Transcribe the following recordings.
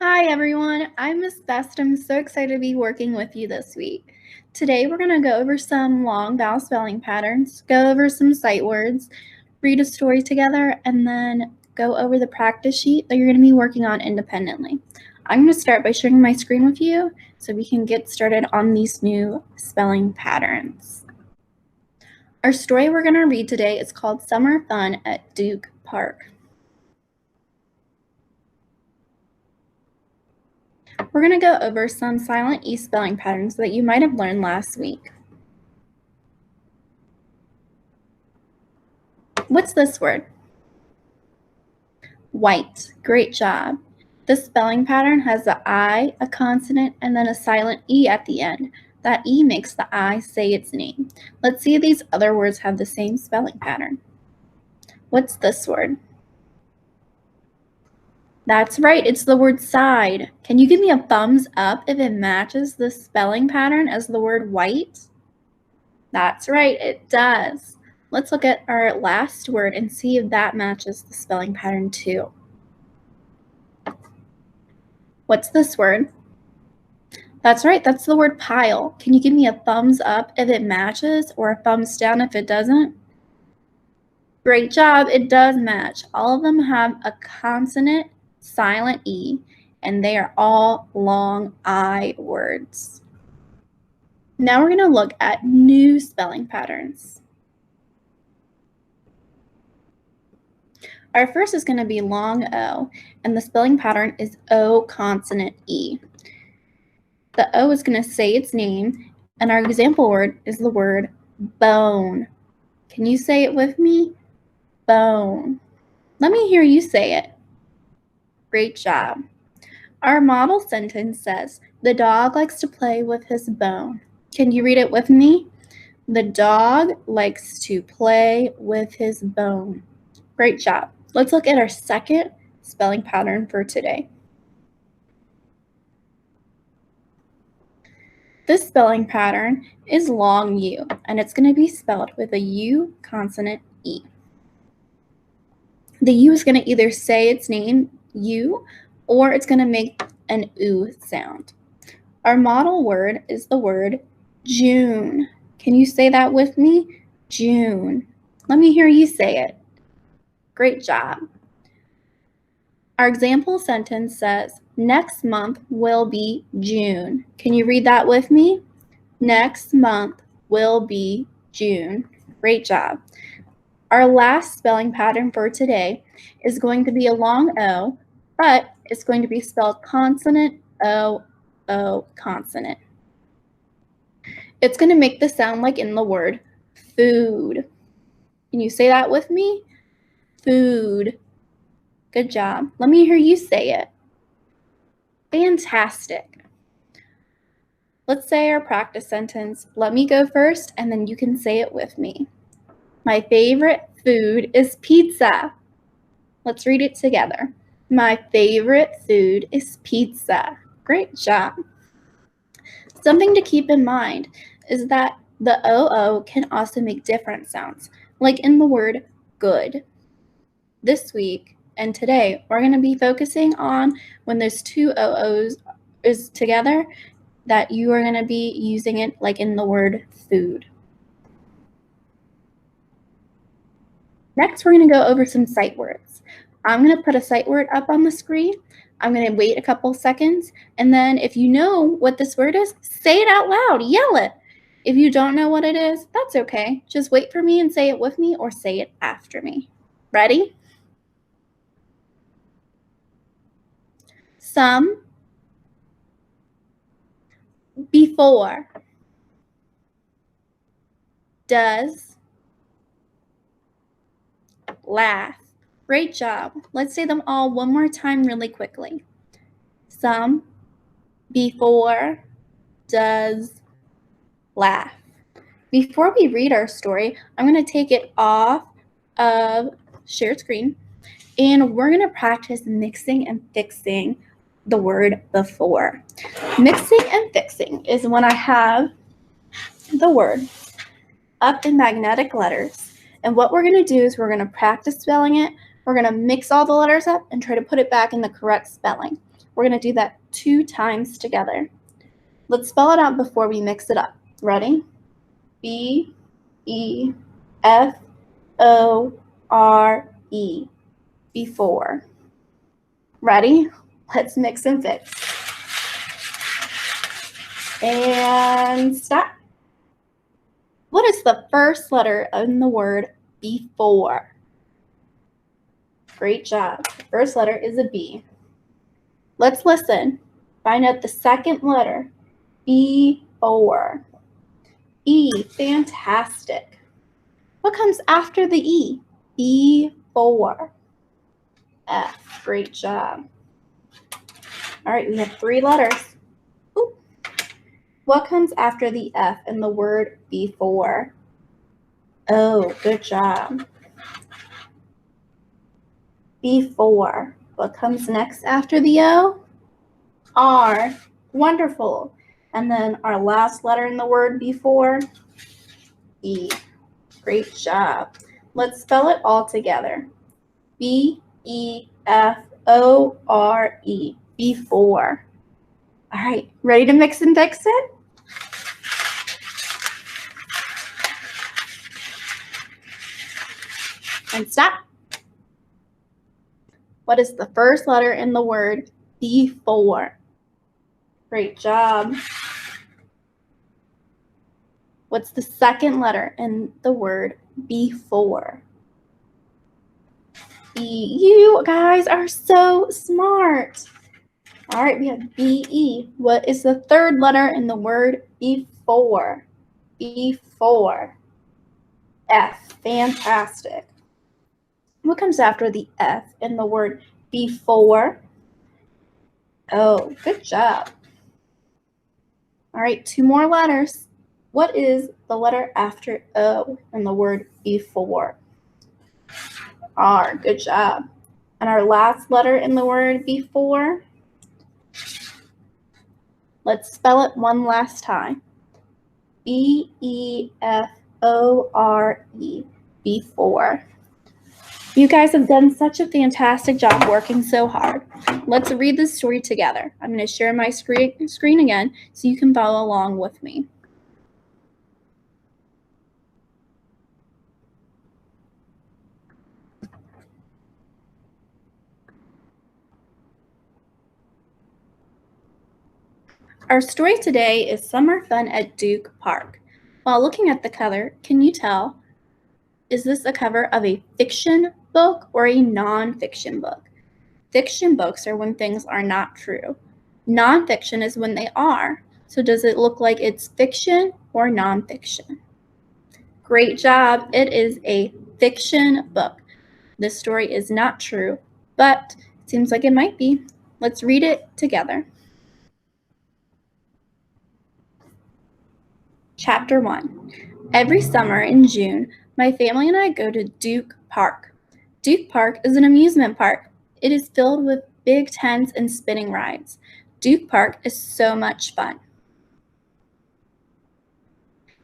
Hi everyone, I'm Miss Best. I'm so excited to be working with you this week. Today we're going to go over some long vowel spelling patterns, go over some sight words, read a story together, and then go over the practice sheet that you're going to be working on independently. I'm going to start by sharing my screen with you so we can get started on these new spelling patterns. Our story we're going to read today is called Summer Fun at Duke Park. We're going to go over some silent E spelling patterns that you might have learned last week. What's this word? White. Great job. This spelling pattern has the I, a consonant, and then a silent E at the end. That E makes the I say its name. Let's see if these other words have the same spelling pattern. What's this word? That's right, it's the word side. Can you give me a thumbs up if it matches the spelling pattern as the word white? That's right, it does. Let's look at our last word and see if that matches the spelling pattern too. What's this word? That's right, that's the word pile. Can you give me a thumbs up if it matches or a thumbs down if it doesn't? Great job, it does match. All of them have a consonant, silent E, and they are all long I words. Now we're going to look at new spelling patterns. Our first is going to be long O, and the spelling pattern is O consonant E. The O is going to say its name, and our example word is the word bone. Can you say it with me? Bone. Let me hear you say it. Great job. Our model sentence says, the dog likes to play with his bone. Can you read it with me? The dog likes to play with his bone. Great job. Let's look at our second spelling pattern for today. This spelling pattern is long U, and it's going to be spelled with a U consonant E. The U is going to either say its name, U, or it's going to make an OO sound. Our model word is the word June. Can you say that with me? June. Let me hear you say it. Great job. Our example sentence says, next month will be June. Can you read that with me? Next month will be June. Great job. Our last spelling pattern for today is going to be a long O, but it's going to be spelled consonant O, O, consonant. It's going to make the sound like in the word food. Can you say that with me? Food. Good job. Let me hear you say it. Fantastic. Let's say our practice sentence. Let me go first, and then you can say it with me. My favorite food is pizza. Let's read it together. My favorite food is pizza. Great job. Something to keep in mind is that the OO can also make different sounds, like in the word good. This week and today, we're going to be focusing on when those two OOs is together, that you are going to be using it like in the word food. Next, we're going to go over some sight words. I'm going to put a sight word up on the screen. I'm going to wait a couple seconds, and then if you know what this word is, say it out loud, yell it. If you don't know what it is, that's okay. Just wait for me and say it with me or say it after me. Ready? Some, before, does, laugh. Great job. Let's say them all one more time really quickly. Some, before, does, laugh. Before we read our story, I'm going to take it off of shared screen, and we're going to practice mixing and fixing the word before. Mixing and fixing is when I have the word up in magnetic letters, and what we're going to do is we're going to practice spelling it. We're going to mix all the letters up and try to put it back in the correct spelling. We're going to do that 2 times together. Let's spell it out before we mix it up. Ready? B-E-F-O-R-E. Before. Ready? Let's mix and fix. And stop. What is the first letter in the word before? Great job. The first letter is a B. Let's listen. Find out the second letter. Before. E. Fantastic. What comes after the E? Before. F. Great job. All right, we have 3 letters. Ooh. What comes after the F in the word before? O. Good job. Before. What comes next after the O? R. Wonderful. And then our last letter in the word before? E. Great job. Let's spell it all together. B-E-F-O-R-E. Before. All right, ready to mix and fix it? And stop. What is the first letter in the word before? Great job. What's the second letter in the word before? E. You guys are so smart. All right, we have B-E. What is the third letter in the word before? Before. F. Fantastic. What comes after the F in the word before? Oh, good job. All right, 2 more letters. What is the letter after O in the word before? R. Good job. And our last letter in the word before? Let's spell it one last time. B-E-F-O-R-E. Before. You guys have done such a fantastic job working so hard. Let's read this story together. I'm going to share my screen again so you can follow along with me. Our story today is Summer Fun at Duke Park. While looking at the cover, can you tell, is this a cover of a fiction book or a nonfiction book? Fiction books are when things are not true. Nonfiction is when they are. So does it look like it's fiction or nonfiction? Great job. It is a fiction book. This story is not true, but it seems like it might be. Let's read it together. Chapter 1. Every summer in June, my family and I go to Duke Park. Duke Park is an amusement park. It is filled with big tents and spinning rides. Duke Park is so much fun.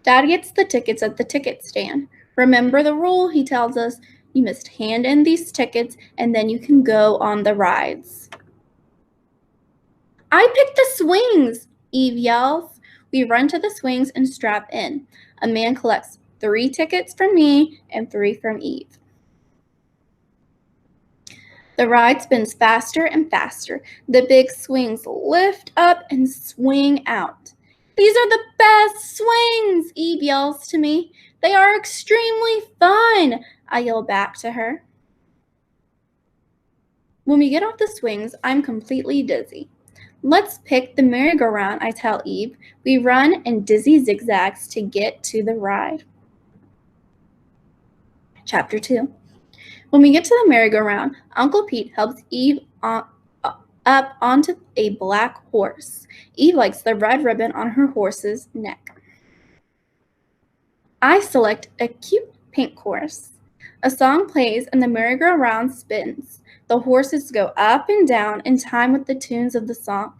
Dad gets the tickets at the ticket stand. Remember the rule, he tells us. You must hand in these tickets and then you can go on the rides. I picked the swings, Eve yells. We run to the swings and strap in. A man collects 3 tickets from me and 3 from Eve. The ride spins faster and faster. The big swings lift up and swing out. These are the best swings, Eve yells to me. They are extremely fun, I yell back to her. When we get off the swings, I'm completely dizzy. Let's pick the merry-go-round, I tell Eve. We run in dizzy zigzags to get to the ride. Chapter 2. When we get to the merry-go-round, Uncle Pete helps Eve up onto a black horse. Eve likes the red ribbon on her horse's neck. I select a cute pink horse. A song plays and the merry-go-round spins. The horses go up and down in time with the tunes of the song.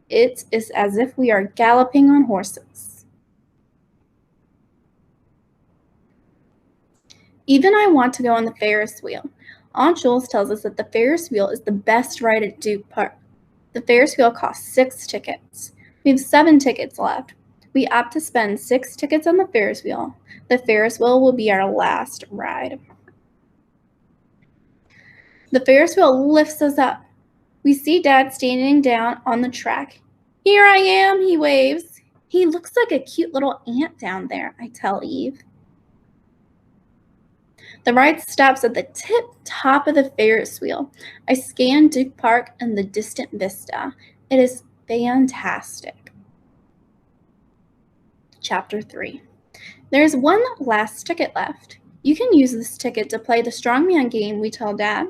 It is as if we are galloping on horses. Eve and I want to go on the Ferris wheel. Aunt Jules tells us that the Ferris wheel is the best ride at Duke Park. The Ferris wheel costs 6 tickets. We have 7 tickets left. We opt to spend 6 tickets on the Ferris wheel. The Ferris wheel will be our last ride. The Ferris wheel lifts us up. We see Dad standing down on the track. Here I am, he waves. He looks like a cute little ant down there, I tell Eve. The ride stops at the tip top of the Ferris wheel. I scan Duke Park and the distant vista. It is fantastic. Chapter 3. There's one last ticket left. You can use this ticket to play the strongman game, we tell Dad.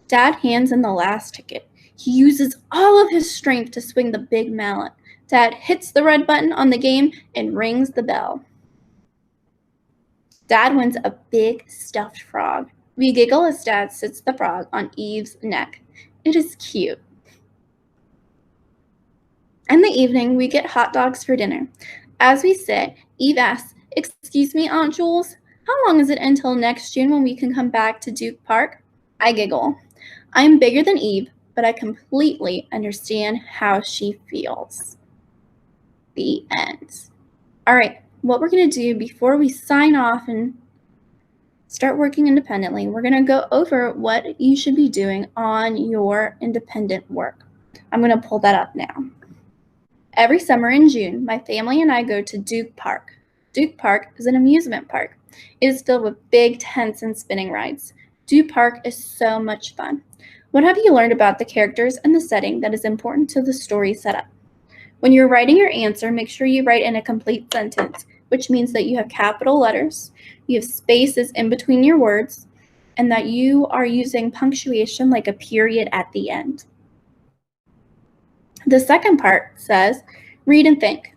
Dad hands in the last ticket. He uses all of his strength to swing the big mallet. Dad hits the red button on the game and rings the bell. Dad wins a big stuffed frog. We giggle as Dad sits the frog on Eve's neck. It is cute. In the evening, we get hot dogs for dinner. As we sit, Eve asks, "Excuse me, Aunt Jules, how long is it until next June when we can come back to Duke Park?" I giggle. I am bigger than Eve, but I completely understand how she feels. The end. All right, what we're going to do before we sign off and start working independently, we're going to go over what you should be doing on your independent work. I'm going to pull that up now. Every summer in June, my family and I go to Duke Park. Duke Park is an amusement park. It is filled with big tents and spinning rides. Duke Park is so much fun. What have you learned about the characters and the setting that is important to the story setup? When you're writing your answer, make sure you write in a complete sentence, which means that you have capital letters, you have spaces in between your words, and that you are using punctuation like a period at the end. The second part says, read and think.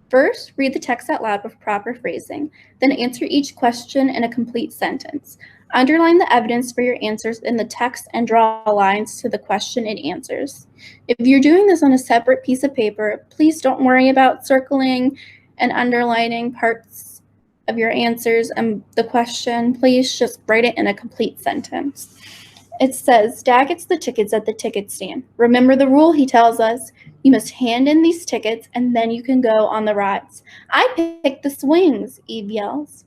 First, read the text out loud with proper phrasing, then answer each question in a complete sentence. Underline the evidence for your answers in the text and draw lines to the question it answers. If you're doing this on a separate piece of paper, please don't worry about circling and underlining parts of your answers and the question. Please just write it in a complete sentence. It says, Dad gets the tickets at the ticket stand. Remember the rule, he tells us. You must hand in these tickets and then you can go on the rides. I picked the swings, Eve yells.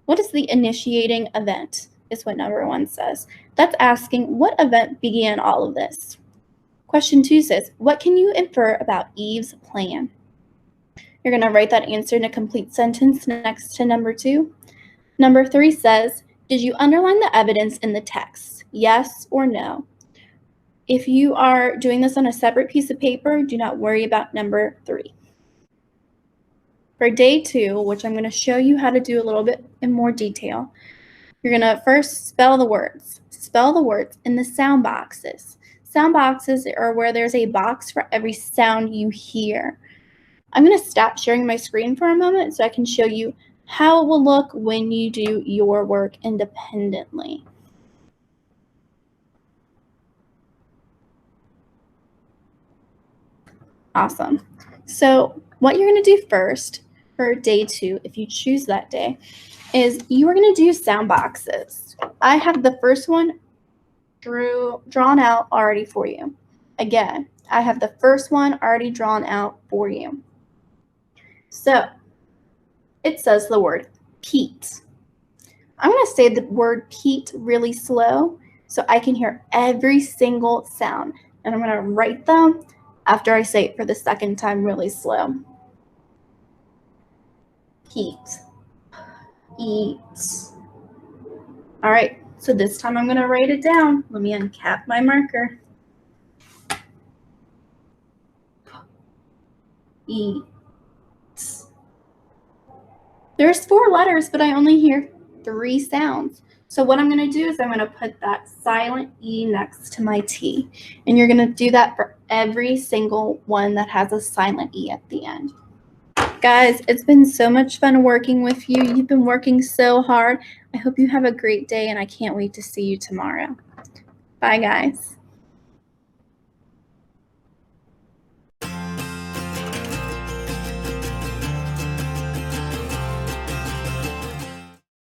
What is the initiating event? Is what number 1 says. That's asking what event began all of this. Question 2 says, what can you infer about Eve's plan? You're going to write that answer in a complete sentence next to number 2. Number 3 says, did you underline the evidence in the text? Yes or no? If you are doing this on a separate piece of paper, do not worry about number 3. For day 2, which I'm going to show you how to do a little bit in more detail, you're going to first spell the words. Spell the words in the sound boxes. Sound boxes are where there's a box for every sound you hear. I'm going to stop sharing my screen for a moment so I can show you how it will look when you do your work independently. Awesome. So what you're going to do first for day 2, if you choose that day, is you are going to do sound boxes. I have the first one drawn out already for you. Again, I have the first one already drawn out for you. So it says the word Pete. I'm going to say the word Pete really slow so I can hear every single sound. And I'm going to write them after I say it for the second time really slow. Pete. Eat. All right, so this time I'm going to write it down. Let me uncap my marker. Eat. There's 4 letters, but I only hear 3 sounds. So what I'm going to do is I'm going to put that silent E next to my T. And you're going to do that for every single one that has a silent E at the end. Guys, it's been so much fun working with you. You've been working so hard. I hope you have a great day, and I can't wait to see you tomorrow. Bye, guys.